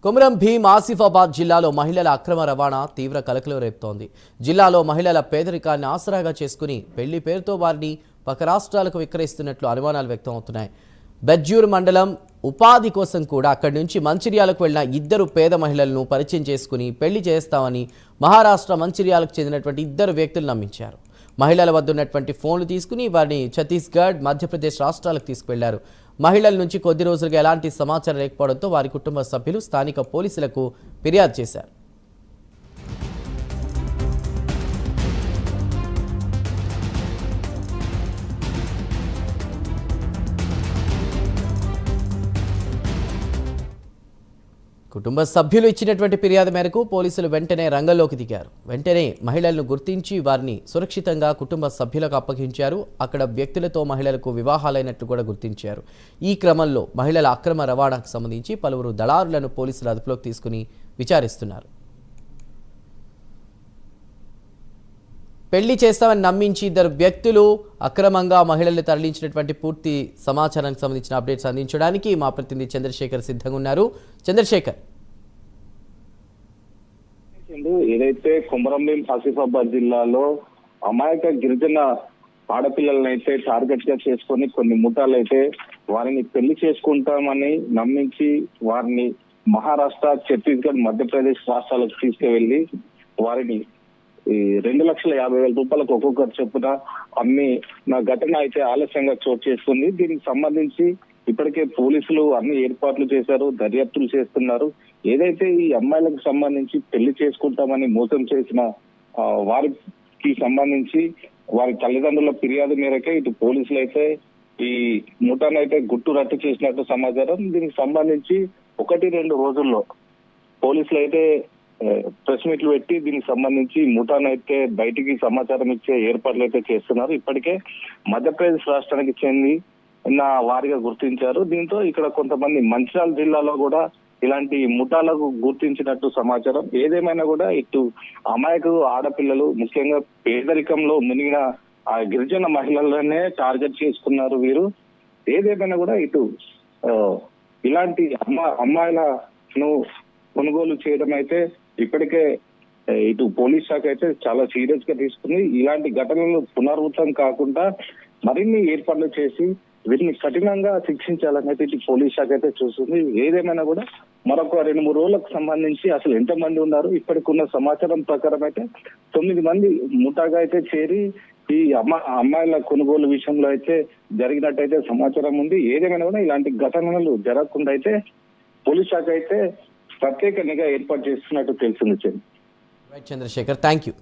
కొమరం భీం ఆసిఫాబాద్ జిల్లాలో మహిళల అక్రమ రవాణా తీవ్ర కలకలం రేపుతోంది. జిల్లాలో మహిళల పేదరికాన్ని ఆసరాగా చేసుకుని పెళ్లి పేరుతో వారిని పక్క రాష్ట్రాలకు విక్రయిస్తున్నట్లు అనుమానాలు వ్యక్తం అవుతున్నాయి. బెజ్జూర్ మండలం ఉపాధి కోసం కూడా అక్కడి నుంచి మంచిర్యాలకు వెళ్లిన ఇద్దరు పేద మహిళలను పరిచయం చేసుకుని పెళ్లి చేస్తామని మహారాష్ట్ర మంచిర్యాలకు చెందినటువంటి ఇద్దరు వ్యక్తులు నమ్మించారు. మహిళల వద్ద ఉన్నటువంటి ఫోన్లు తీసుకుని వారిని ఛత్తీస్గఢ్, మధ్యప్రదేశ్ రాష్ట్రాలకు తీసుకువెళ్లారు. మహిళల నుంచి కొద్ది రోజులుగా ఎలాంటి సమాచారం లేకపోవడంతో వారి కుటుంబ సభ్యులు స్థానిక పోలీసులకు ఫిర్యాదు చేశారు. కుటుంబ సభ్యులు ఇచ్చినటువంటి ఫిర్యాదు మేరకు పోలీసులు వెంటనే రంగంలోకి దిగారు. వెంటనే మహిళలను గుర్తించి వారిని సురక్షితంగా కుటుంబ సభ్యులకు అప్పగించారు. అక్కడ వ్యక్తులతో మహిళలకు వివాహాలైనట్లు కూడా గుర్తించారు. ఈ క్రమంలో మహిళల అక్రమ రవాణాకు సంబంధించి పలువురు దళారులను పోలీసులు అదుపులోకి తీసుకుని విచారిస్తున్నారు. పెళ్లి చేస్తామని నమ్మించి ఇద్దరు వ్యక్తులు అక్రమంగా మహిళల్ని తరలించినటువంటి పూర్తి సమాచారానికి సంబంధించిన అప్డేట్స్ అందించడానికి మా ప్రతినిధి చంద్రశేఖర్ సిద్ధంగా ఉన్నారు. చంద్రశేఖర్, ఏదైతే కొమరం భీం ఆసిఫాబాద్ జిల్లాలో అమాయక గిరిజన ఆడపిల్లలను అయితే టార్గెట్ గా చేసుకొని కొన్ని ముఠాలు అయితే వారిని పెళ్లి చేసుకుంటామని నమ్మించి వారిని మహారాష్ట్ర, ఛత్తీస్గఢ్, మధ్యప్రదేశ్ రాష్ట్రాలకు తీసుకువెళ్లి వారిని 2,50,000 రూపాయలకు ఒక్కొక్కరు చొప్పున అమ్మి నా ఘటన అయితే ఆలస్యంగా చోటు చేసుకుంది. దీనికి సంబంధించి ఇప్పటికే పోలీసులు అన్ని ఏర్పాట్లు చేశారు, దర్యాప్తులు చేస్తున్నారు. ఏదైతే ఈ అమ్మాయిలకు సంబంధించి పెళ్లి చేసుకుంటామని మోసం చేసిన వారికి సంబంధించి వారి తల్లిదండ్రుల ఫిర్యాదు మేరకే ఇటు పోలీసులు అయితే ఈ ముఠాను అయితే గుట్టు రట్టు చేసినట్టు సమాచారం. దీనికి సంబంధించి 1-2 రోజుల్లో పోలీసులు అయితే ప్రెస్ మీట్లు పెట్టి దీనికి సంబంధించి ముఠాను అయితే బయటికి సమాచారం ఇచ్చే ఏర్పాట్లు అయితే చేస్తున్నారు. ఇప్పటికే మధ్యప్రదేశ్ రాష్ట్రానికి చెందిన వారిగా గుర్తించారు. దీంతో ఇక్కడ కొంతమంది మంచిర్యాల జిల్లాలో కూడా ఇలాంటి ముఠాలకు గుర్తించినట్టు సమాచారం. ఏదేమైనా కూడా ఇటు అమాయక ఆడపిల్లలు, ముఖ్యంగా పేదరికంలో మునిగిన ఆ గిరిజన మహిళలనే టార్గెట్ చేసుకున్నారు వీరు. ఏదేమైనా కూడా ఇటు ఇలాంటి అమ్మాయిలను కొనుగోలు చేయడం అయితే ఇప్పటికే ఇటు పోలీస్ శాఖ అయితే చాలా సీరియస్ గా తీసుకుని ఇలాంటి ఘటనలు పునరావృతం కాకుండా మరిన్ని ఏర్పాట్లు చేసి వీటిని కఠినంగా శిక్షించాలని అయితే ఇటు పోలీస్ శాఖ అయితే చూస్తుంది. ఏదేమైనా కూడా మరొక 2-3 రోజులకు సంబంధించి అసలు ఎంతమంది ఉన్నారు, ఇప్పటికున్న సమాచారం ప్రకారం అయితే 9 మంది ముఠాగా అయితే చేరి ఈ అమ్మాయిల కొనుగోలు విషయంలో అయితే జరిగినట్టయితే సమాచారం ఉంది. ఏదేమైనా కూడా ఇలాంటి ఘటనలు జరగకుండా అయితే పోలీస్ శాఖ అయితే ప్రత్యేక నిఘా ఏర్పాటు చేస్తున్నట్టు తెలిసింది. Chandrashekar, thank you.